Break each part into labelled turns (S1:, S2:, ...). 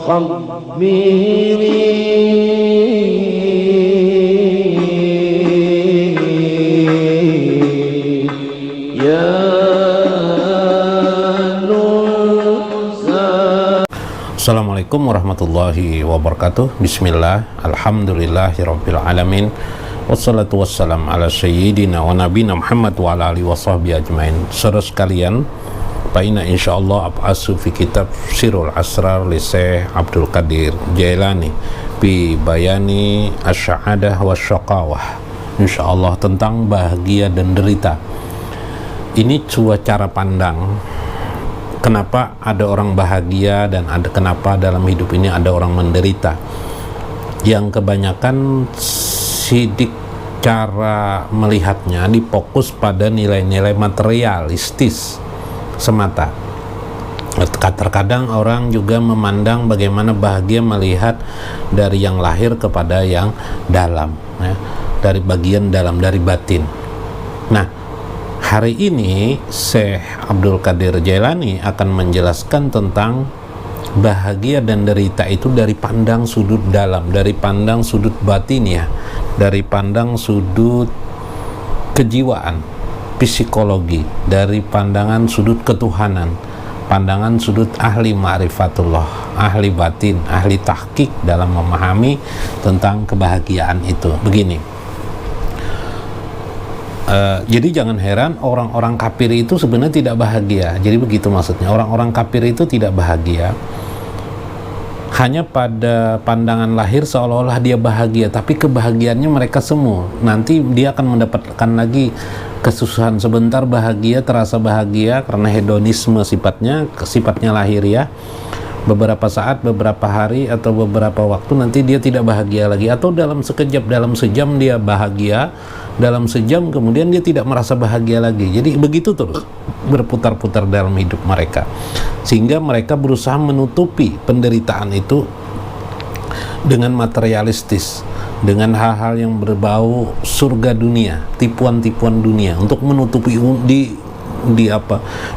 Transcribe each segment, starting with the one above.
S1: والمصبرين يا
S2: Assalamualaikum warahmatullahi wabarakatuh. Bismillah, alhamdulillahirabbil alamin. Wassalatu wassalam ala sayyidina wa nabiyina Muhammad wa ala alihi washabbihi ajmain. Saudara sekalian, Paina insyaallah ab'asu fi kitab Sirul Asrar li Syekh Abdul Qadir Jailani bi bayani asy'adah wasyaqawah. Insyaallah tentang bahagia dan derita. Ini cara pandang kenapa ada orang bahagia dan kenapa dalam hidup ini ada orang menderita. Yang kebanyakan sidik cara melihatnya difokus pada nilai-nilai materialistis semata. Terkadang orang juga memandang bagaimana bahagia melihat dari yang lahir kepada yang dalam, ya, dari bagian dalam, dari batin. Nah, hari ini Syekh Abdul Qadir Jailani akan menjelaskan tentang bahagia dan derita itu dari pandang sudut dalam, dari pandang sudut batin, ya, dari pandang sudut kejiwaan, psikologi, dari pandangan sudut ketuhanan, pandangan sudut ahli ma'rifatullah, ahli batin, ahli tahqiq dalam memahami tentang kebahagiaan itu. Begini. Jadi jangan heran orang-orang kafir itu sebenarnya tidak bahagia. Jadi begitu maksudnya, orang-orang kafir itu tidak bahagia hanya pada pandangan lahir seolah-olah dia bahagia, tapi kebahagiaannya mereka semu. Nanti dia akan mendapatkan lagi kesusahan sebentar, bahagia, terasa bahagia karena hedonisme sifatnya lahir, ya. Beberapa saat, beberapa hari, atau beberapa waktu nanti dia tidak bahagia lagi, atau dalam sekejap, dalam sejam dia bahagia, dalam sejam kemudian dia tidak merasa bahagia lagi. Jadi begitu terus berputar-putar dalam hidup mereka, sehingga mereka berusaha menutupi penderitaan itu dengan materialistis, dengan hal-hal yang berbau surga dunia, tipuan-tipuan dunia, untuk menutupi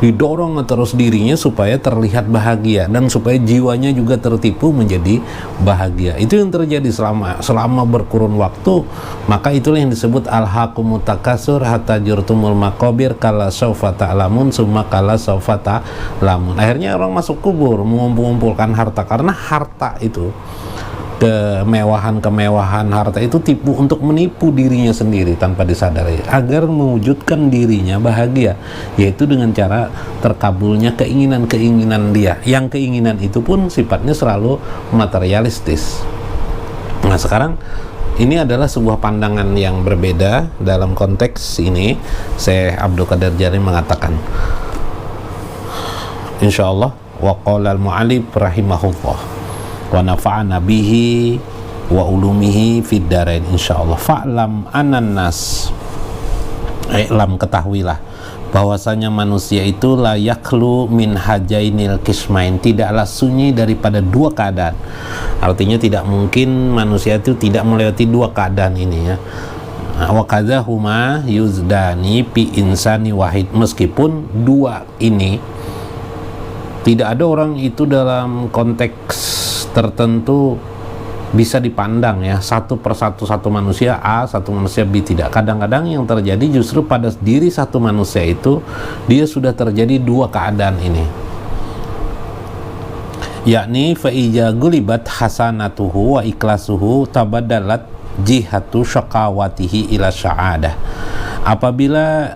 S2: didorong terus dirinya supaya terlihat bahagia dan supaya jiwanya juga tertipu menjadi bahagia. Itu yang terjadi selama berkurun waktu. Maka itulah yang disebut alhaqumut takasur hatta jurtumul maqabir kala saufa ta'lamun summa kala saufa ta'lamun. Akhirnya orang masuk kubur mengumpulkan harta, karena harta itu, kemewahan harta itu tipu untuk menipu dirinya sendiri tanpa disadari, agar mewujudkan dirinya bahagia, yaitu dengan cara terkabulnya keinginan-keinginan dia, yang keinginan itu pun sifatnya selalu materialistis. Nah, sekarang ini adalah sebuah pandangan yang berbeda. Dalam konteks ini Syekh Abdul Qadir Jailani mengatakan, insyaallah, wa qala al-mu'allif rahimahullah wa nafa'ana bihi wa ulumihi fid darain insyaallah. Fa'lam anan nas, i'lam, ketahuilah bahwasanya manusia itu la yakhlu min hajainil kismain, tidaklah sunyi daripada dua keadaan. Artinya tidak mungkin manusia itu tidak melewati dua keadaan ini, ya. Wa kadzahuma yuzdani pi insani wahid, meskipun dua ini tidak ada orang itu dalam konteks tertentu bisa dipandang, ya, satu persatu, satu manusia A, satu manusia B, tidak. Kadang-kadang yang terjadi justru pada diri satu manusia itu dia sudah terjadi dua keadaan ini, yakni fa'ija gulibat hasanatuhu wa ikhlasuhu tabadalat jihatu syaqawatihi ila sya'adah. Apabila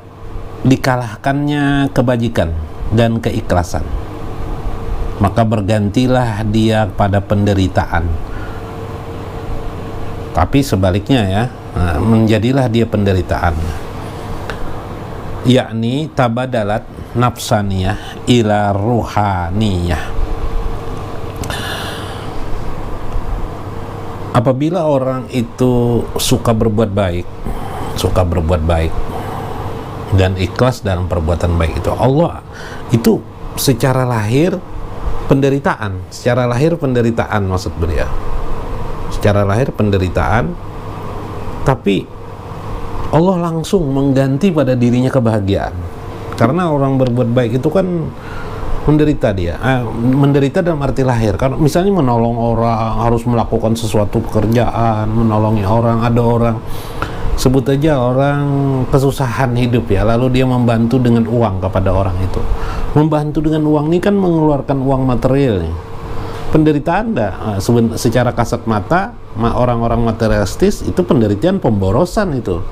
S2: dikalahkannya kebajikan dan keikhlasan, maka bergantilah dia pada penderitaan. Tapi sebaliknya, ya, menjadilah dia penderitaan, yakni tabadalat nafsaniyah ila ruhaniyah. Apabila orang itu suka berbuat baik dan ikhlas dalam perbuatan baik itu, Allah itu secara lahir penderitaan maksud beliau, secara lahir penderitaan, tapi Allah langsung mengganti pada dirinya kebahagiaan. Karena orang berbuat baik itu kan menderita dia, menderita dalam arti lahir. Kalau misalnya menolong orang, harus melakukan sesuatu pekerjaan, menolongi orang, ada orang, sebut aja orang kesusahan hidup ya, lalu dia membantu dengan uang kepada orang itu. Membantu dengan uang ini kan mengeluarkan uang material nih. Penderitaan secara kasat mata orang-orang materialistis itu penderitaan pemborosan itu.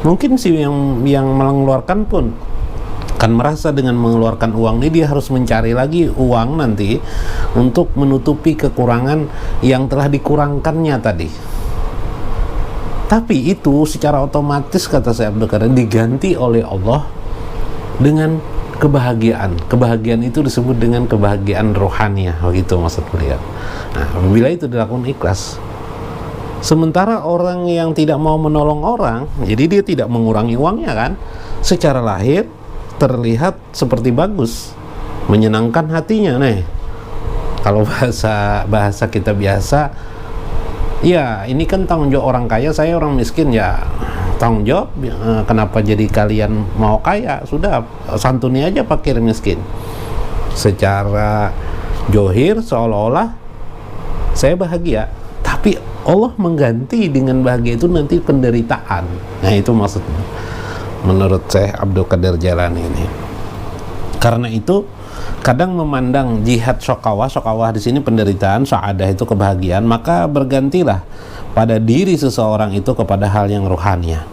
S2: Mungkin si yang mengeluarkan pun kan merasa dengan mengeluarkan uang ini dia harus mencari lagi uang nanti untuk menutupi kekurangan yang telah dikurangkannya tadi. Tapi itu secara otomatis, kata Syekh Abdul Qadir, diganti oleh Allah dengan kebahagiaan. Kebahagiaan itu disebut dengan kebahagiaan rohaniah, begitu maksud beliau. Nah, apabila itu dilakukan ikhlas. Sementara orang yang tidak mau menolong orang, jadi dia tidak mengurangi uangnya kan, secara lahir terlihat seperti bagus, menyenangkan hatinya. Nih, kalau bahasa kita biasa, ya ini kan tanggung jawab orang kaya, saya orang miskin ya tanggung jawab. Kenapa jadi kalian mau kaya? Sudah santuni aja fakir miskin. Secara johir seolah-olah saya bahagia, tapi Allah mengganti dengan bahagia itu nanti penderitaan. Nah itu maksudnya menurut Syekh Abdul Qadir Jailani ini. Karena itu kadang memandang jihad syokawah di sini penderitaan, sa'adah itu kebahagiaan, maka bergantilah pada diri seseorang itu kepada hal yang ruhaniah.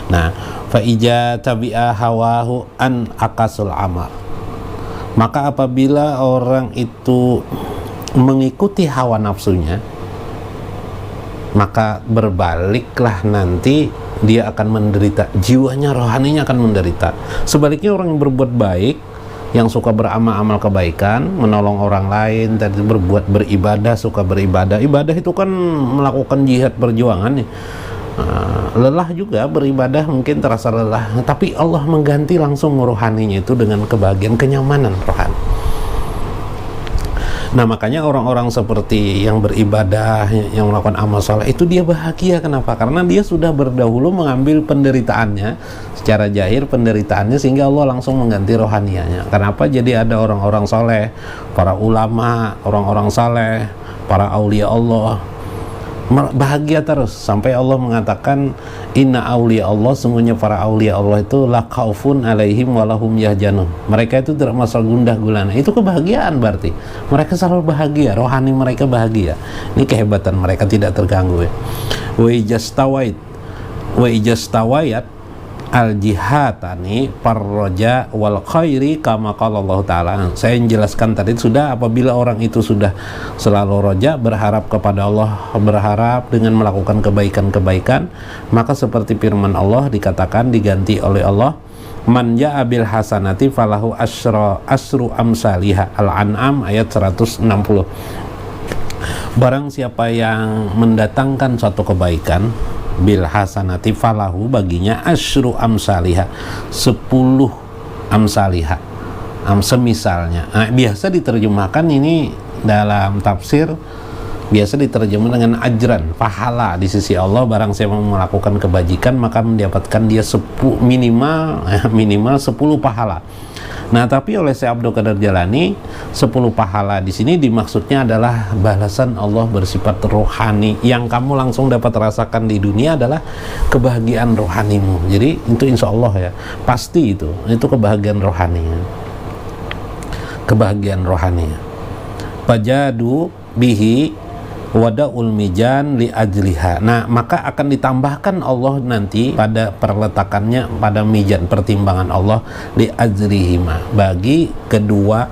S2: Nah, fa ija tabi'a hawahu an akasul amal. Maka apabila orang itu mengikuti hawa nafsunya, maka berbaliklah nanti dia akan menderita, jiwanya, rohaninya akan menderita. Sebaliknya orang yang berbuat baik, yang suka beramal-amal kebaikan, menolong orang lain, tadi beribadah, suka beribadah. Ibadah itu kan melakukan jihad perjuangan nih. Lelah juga beribadah, mungkin terasa lelah, tapi Allah mengganti langsung rohaninya itu dengan kebahagiaan, kenyamanan rohani. Nah makanya orang-orang seperti yang beribadah, yang melakukan amal soleh itu dia bahagia. Kenapa? Karena dia sudah berdahulu mengambil penderitaannya secara zahir, penderitaannya, sehingga Allah langsung mengganti rohanianya. Kenapa? Jadi ada orang-orang soleh, para ulama, orang-orang saleh, para aulia Allah bahagia terus, sampai Allah mengatakan inna aulia Allah, sungguhnya para aulia Allah itu la khaufun alaihim walahum yahjanun. Mereka itu tidak masalah gundah gulana. Itu kebahagiaan, berarti mereka selalu bahagia, rohani mereka bahagia. Ini kehebatan mereka, tidak terganggu ya. Wa ijastawayat al jihadani parroja wal khairi kama qala Allah taala. Saya menjelaskan tadi sudah, apabila orang itu sudah selalu roja, berharap kepada Allah, berharap dengan melakukan kebaikan-kebaikan, maka seperti firman Allah dikatakan, diganti oleh Allah, man ja'a bil hasanati falahu asru amsalihha. Al-An'am ayat 160. Barang siapa yang mendatangkan suatu kebaikan, bil hasanati falahu, baginya asyru amsalihha, 10 amsalihha, semisalnya. Nah, biasa diterjemahkan ini dalam tafsir, biasa diterjemah dengan ajran, pahala di sisi Allah. Barang siapa melakukan kebajikan maka mendapatkan dia minimal 10 pahala. Nah, tapi oleh Syekh Abdul Qadir Jailani, 10 pahala di sini dimaksudnya adalah balasan Allah bersifat rohani. Yang kamu langsung dapat rasakan di dunia adalah kebahagiaan rohanimu. Jadi itu insya Allah ya, pasti itu kebahagiaan rohaninya. Kebahagiaan rohaninya. Fajadu bihi wadaul mijan li ajliha. Nah, maka akan ditambahkan Allah nanti pada perletakannya, pada mijan, pertimbangan Allah, li ajlihima, bagi kedua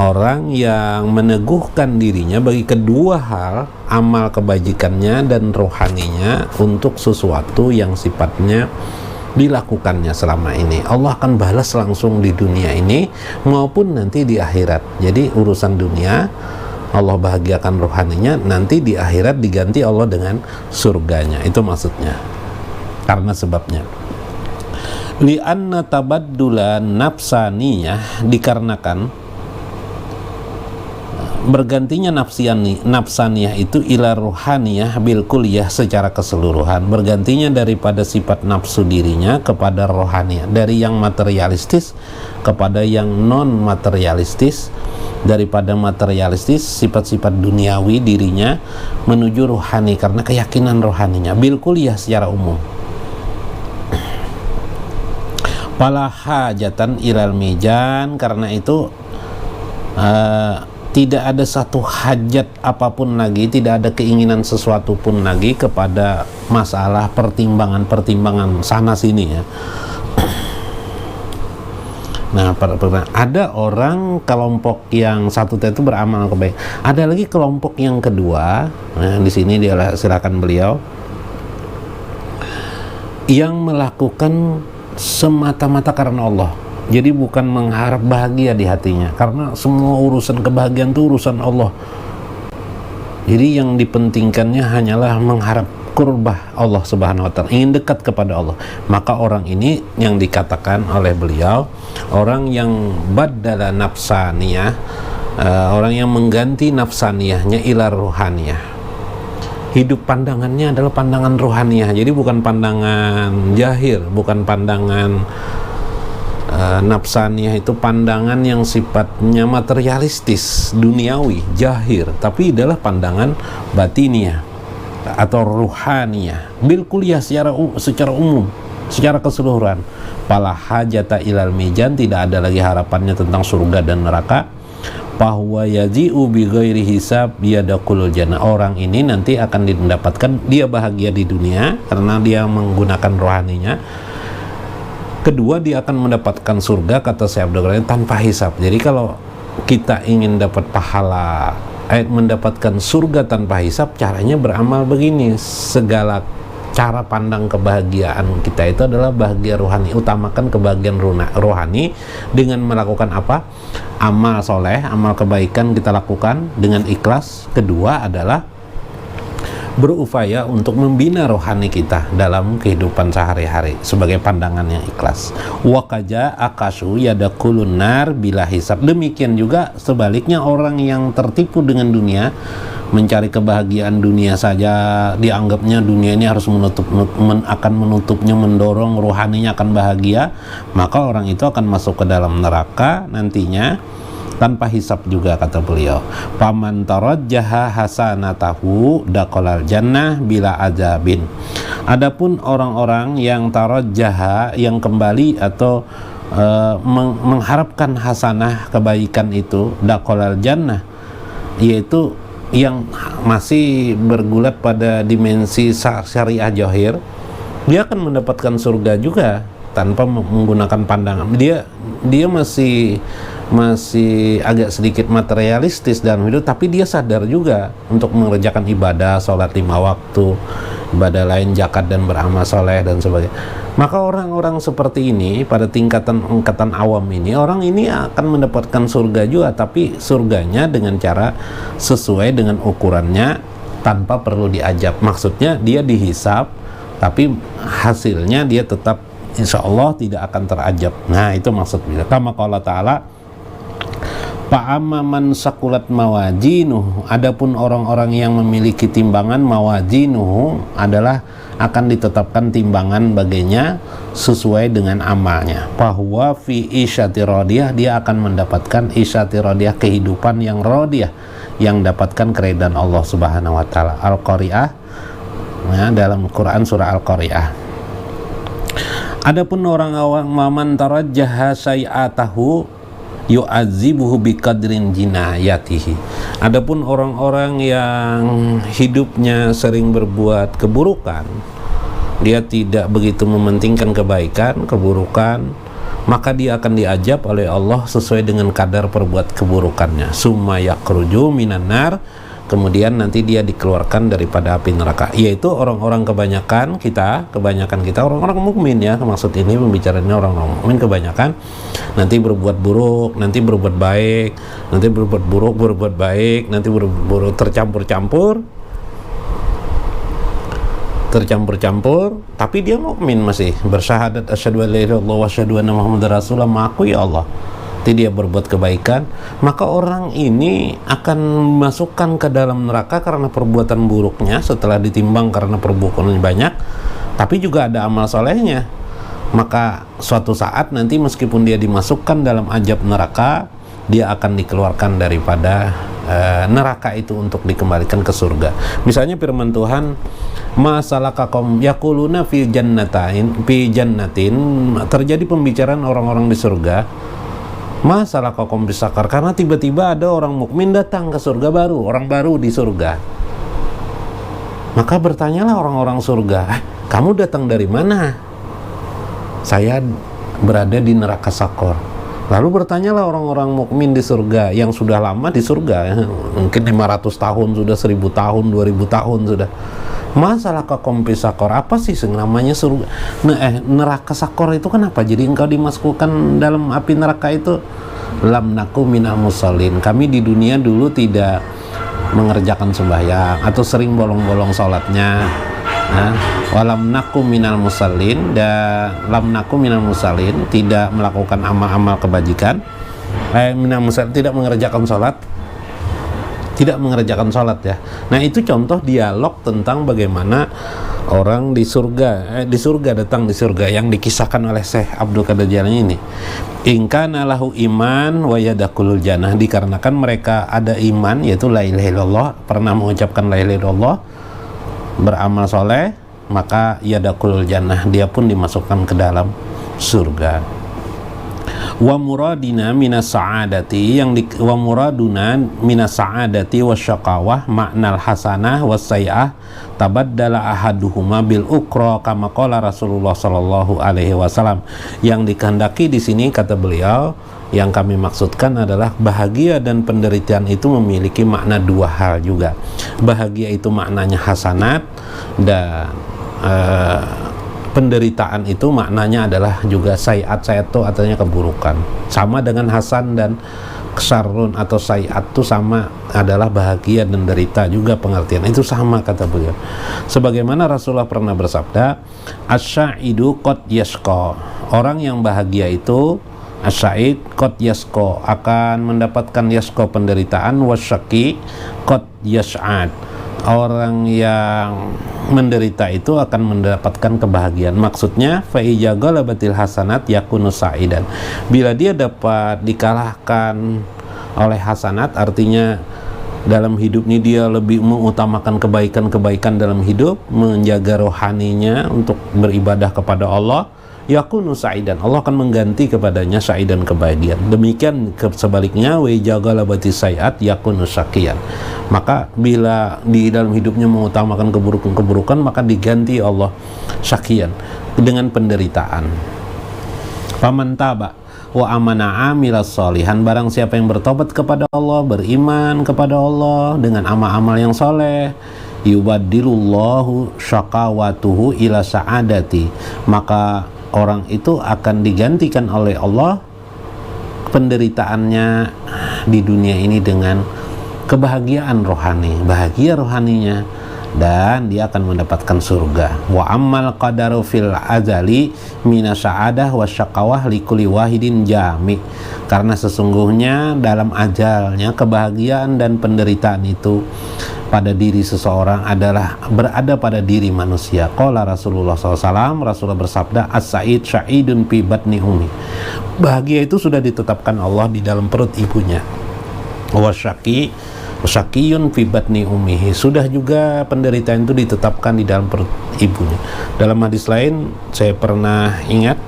S2: orang yang meneguhkan dirinya, bagi kedua hal, amal kebajikannya dan rohaninya, untuk sesuatu yang sifatnya dilakukannya selama ini. Allah akan balas langsung di dunia ini maupun nanti di akhirat. Jadi urusan dunia Allah bahagiakan rohaninya, nanti di akhirat diganti Allah dengan surganya. Itu maksudnya. Karena sebabnya li'anna tabaddulan nafsaniyah, dikarenakan bergantinya nafsaniyah itu ila ruhaniyah bil kulliyah secara keseluruhan, bergantinya daripada sifat nafsu dirinya kepada rohaniyah, dari yang materialistis kepada yang non materialistis, daripada materialistis sifat-sifat duniawi dirinya menuju rohani karena keyakinan rohaninya bil kulliyah secara umum. Fala hajatan ilal mijan, karena itu tidak ada satu hajat apapun lagi, tidak ada keinginan sesuatu pun lagi kepada masalah pertimbangan sana sini ya. Nah, ada orang kelompok yang satu itu beramal kebaikan, ada lagi kelompok yang kedua. Nah, di sini dia silakan beliau yang melakukan semata-mata karena Allah. Jadi bukan mengharap bahagia di hatinya, karena semua urusan kebahagiaan itu urusan Allah. Jadi yang dipentingkannya hanyalah mengharap qurbah Allah Subhanahu wa ta'ala, ingin dekat kepada Allah. Maka orang ini yang dikatakan oleh beliau orang yang badala nafsaniyah, orang yang mengganti nafsaniyahnya ila ruhaniyah. Hidup pandangannya adalah pandangan ruhaniyah. Jadi bukan pandangan jahir, bukan pandangan nafsaniyah itu pandangan yang sifatnya materialistis, duniawi, jahir, tapi adalah pandangan batiniyah atau ruhaniyah bil kulliyah secara umum, secara keseluruhan. Fala hajata ilal mijan, tidak ada lagi harapannya tentang surga dan neraka. Bahwa yaji'u bi ghairi hisab yadkhulul jannah, orang ini nanti akan mendapatkan, dia bahagia di dunia karena dia menggunakan rohaninya. Kedua, dia akan mendapatkan surga, kata Syekh Abdul Qadir, tanpa hisab. Jadi kalau kita ingin dapat pahala, mendapatkan surga tanpa hisab, caranya beramal begini. Segala cara pandang kebahagiaan kita itu adalah bahagia rohani. Utamakan kebahagiaan rohani dengan melakukan apa? Amal soleh, amal kebaikan kita lakukan dengan ikhlas. Kedua adalah berupaya untuk membina rohani kita dalam kehidupan sehari-hari sebagai pandangan yang ikhlas. Wakaja akasu yadakulun nar bila hisab. Demikian juga sebaliknya, orang yang tertipu dengan dunia, mencari kebahagiaan dunia saja, dianggapnya dunia ini harus akan menutupnya, mendorong rohaninya akan bahagia, maka orang itu akan masuk ke dalam neraka nantinya tanpa hisab juga, kata beliau. Paman tarajjaha hasanatahu daqalal jannah bila azabin. Adapun orang-orang yang tarajjaha, yang kembali atau mengharapkan hasanah kebaikan itu, daqalal jannah, yaitu yang masih bergulat pada dimensi syariah jahir, dia akan mendapatkan surga juga tanpa menggunakan pandangan. Dia masih agak sedikit materialistis dalam hidup, tapi dia sadar juga untuk mengerjakan ibadah, sholat 5 waktu, ibadah lain, zakat dan beramal soleh dan sebagainya. Maka orang-orang seperti ini pada tingkatan awam ini, orang ini akan mendapatkan surga juga, tapi surganya dengan cara sesuai dengan ukurannya, tanpa perlu diajab. Maksudnya dia dihisab, tapi hasilnya dia tetap insya Allah tidak akan terajab. Nah, itu maksudnya. Kama qala ta'ala, fa'amma man sakulat mawajinuhu, adapun orang-orang yang memiliki timbangan, mawajinuhu adalah akan ditetapkan timbangan baginya sesuai dengan amalnya. Bahwa fi isyati radiyah, dia akan mendapatkan isyati radiyah, kehidupan yang radiyah, yang dapatkan keridhaan Allah Subhanahu wa taala. Al-Qari'ah, nah, dalam Quran surah Al-Qari'ah. Adapun orang awam, maman tarajjaha sayatahu yu'adzibuhu biqadrin jinayatihi. Adapun orang-orang yang hidupnya sering berbuat keburukan, dia tidak begitu mementingkan kebaikan, keburukan, maka dia akan diajab oleh Allah sesuai dengan kadar perbuat keburukannya. Summa yakhruju minan nar, kemudian nanti dia dikeluarkan daripada api neraka. Yaitu orang-orang kebanyakan kita orang-orang mukmin ya, maksud ini pembicaranya orang-orang mukmin kebanyakan nanti berbuat buruk, nanti berbuat baik, nanti berbuat buruk, berbuat baik, nanti berbuat tercampur-campur, tapi dia mukmin, masih bersyahadat asyhadu an la ilaha illallah wa asyhadu anna muhammadar rasulullah, mengakui Allah, dia berbuat kebaikan, maka orang ini akan masukkan ke dalam neraka karena perbuatan buruknya setelah ditimbang karena perbuatannya banyak, tapi juga ada amal solehnya. Maka suatu saat nanti meskipun dia dimasukkan dalam azab neraka, dia akan dikeluarkan daripada neraka itu untuk dikembalikan ke surga. Misalnya firman Tuhan, masalakakum yaquluna fi jannatin, terjadi pembicaraan orang-orang di surga, masalakakum bisakar, karena tiba-tiba ada orang mukmin datang ke surga baru, orang baru di surga. Maka bertanyalah orang-orang surga, kamu datang dari mana? Saya berada di neraka Sakor. Lalu bertanyalah orang-orang mukmin di surga yang sudah lama di surga, mungkin 500 tahun sudah, 1000 tahun, 2000 tahun sudah. Masalah kaum Sakor, apa sih namanya surga? Neraka Sakor itu kenapa jadi engkau dimasukkan dalam api neraka itu? Lam naku minal musallin. Kami di dunia dulu tidak mengerjakan sembahyang atau sering bolong-bolong sholatnya. Walam naku minal musallin, dan lam naku minal musallin, tidak melakukan amal-amal kebajikan, minal musallin, tidak mengerjakan sholat ya. Nah, itu contoh dialog tentang bagaimana orang di surga datang di surga yang dikisahkan oleh Syekh Abdul Qadir Jailani ini. Ingkana lahu iman wa yadakulul jannah, dikarenakan mereka ada iman, yaitu la ilaha illallah, pernah mengucapkan la ilaha illallah, beramal soleh, maka yadakulul jannah, dia pun dimasukkan ke dalam surga. Wa muradina minas sa'adati, wa muraduna minas sa'adati wasyaqawah ma'nal hasanah wassai'ah tabaddala ahaduhuma bil ukra kama qala Rasulullah sallallahu alaihi wasallam. Yang dikehendaki di sini, kata beliau, yang kami maksudkan adalah bahagia dan penderitaan itu memiliki makna dua hal juga. Bahagia itu maknanya hasanat, dan penderitaan itu maknanya adalah juga sayiat itu artinya keburukan. Sama dengan hasan dan syarrun atau sayiat itu sama, adalah bahagia dan derita juga pengertian. Itu sama, kata beliau. Sebagaimana Rasulullah pernah bersabda, asya'idu qad yasqa. Orang yang bahagia itu, asya'id qad yasqa, akan mendapatkan yasqa penderitaan, wasyaqi qad yas'ad. Orang yang menderita itu akan mendapatkan kebahagiaan. Maksudnya fa'iza ghalabatil hasanat yakunu sa'idan. Bila dia dapat dikalahkan oleh hasanat, artinya dalam hidup ini dia lebih mengutamakan kebaikan-kebaikan dalam hidup, menjaga rohaninya untuk beribadah kepada Allah, yakunu sa'idan, Allah akan mengganti kepadanya sa'idan, kebahagiaan. Demikian sebaliknya, wa jagalabati sayiat yakunu syaqiyan. Maka bila di dalam hidupnya mengutamakan keburukan-keburukan, maka diganti Allah syaqiyan dengan penderitaan. Faman taba wa amana amilas sholihan, barang siapa yang bertobat kepada Allah, beriman kepada Allah dengan amal-amal yang soleh, yubaddilullahu syaqawatuhu ila sa'adati, maka orang itu akan digantikan oleh Allah penderitaannya di dunia ini dengan kebahagiaan rohani, bahagia rohaninya, dan dia akan mendapatkan surga. Wa ammal qadaru fil azali minasa'adah wasyaqawah likulli wahidin jami, karena sesungguhnya dalam ajalnya kebahagiaan dan penderitaan itu pada diri seseorang adalah berada pada diri manusia. Qala Rasulullah SAW, Rasulullah bersabda, as-sa'id sya'idun fi batni ummi, bahagia itu sudah ditetapkan Allah di dalam perut ibunya. Wasyaqiyun fi batni ummihi, sudah juga penderitaan itu ditetapkan di dalam perut ibunya. Dalam hadis lain saya pernah ingat,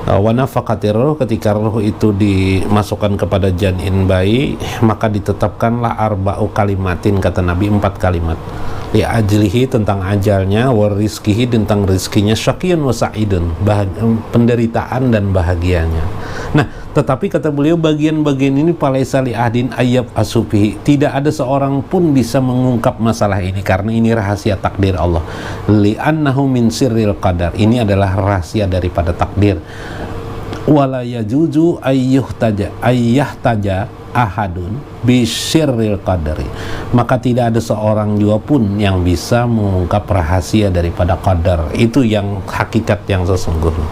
S2: wa nafaqatir ruh, ketika ruh itu dimasukkan kepada janin bayi, maka ditetapkanlah arba'u kalimatin, kata Nabi, 4 kalimat. Li ajlihi, tentang ajalnya, wa rizkihi, tentang rizkinya, syaqiyun wa sa'idun, penderitaan dan bahagianya. Nah, tetapi kata beliau, bagian-bagian ini palaisa li ahdin ayyab asufihi, tidak ada seorang pun bisa mengungkap masalah ini karena ini rahasia takdir Allah. Li'annahu min sirril qadar, ini adalah rahasia daripada takdir. Wala yajuzu ayyahtaja ahadun bisirril qadari, maka tidak ada seorang juga pun yang bisa mengungkap rahasia daripada qadar, itu yang hakikat yang sesungguhnya.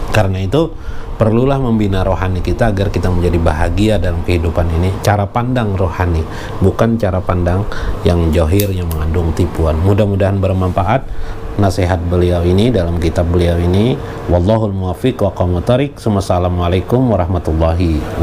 S2: Karena itu perlulah membina rohani kita agar kita menjadi bahagia dalam kehidupan ini. Cara pandang rohani, bukan cara pandang yang johir yang mengandung tipuan. Mudah-mudahan bermanfaat nasihat beliau ini dalam kitab beliau ini. Wallahul muwaffiq wa aqwamut thariq. Wassalamualaikum warahmatullahi wabarakatuh.